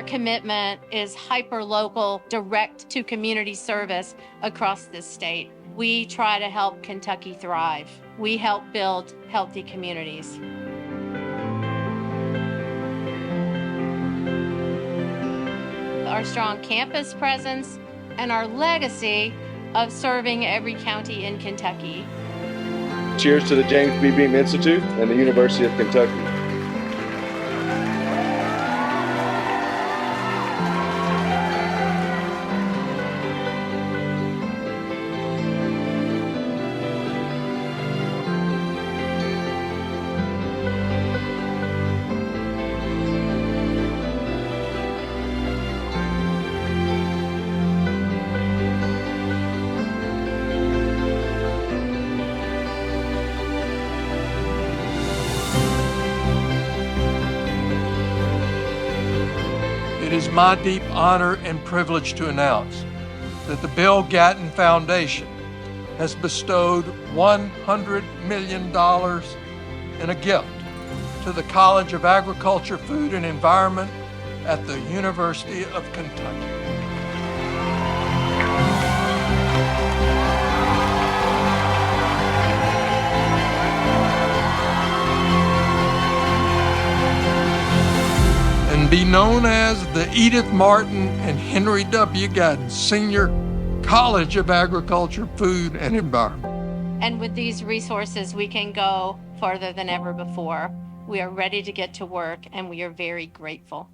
commitment is hyper-local, direct-to-community service across this state. We try to help Kentucky thrive. We help build healthy communities. Our strong campus presence and our legacy of serving every county in Kentucky. Cheers to the James B. Beam Institute and the University of Kentucky. It is my deep honor and privilege to announce that the Bill Gatton Foundation has bestowed $100 million in a gift to the College of Agriculture, Food and Environment at the University of Kentucky. And be known as the Edith Martin and Henry W. Gatton Senior College of Agriculture, Food and Environment. And with these resources, we can go farther than ever before. We are ready to get to work, and we are very grateful.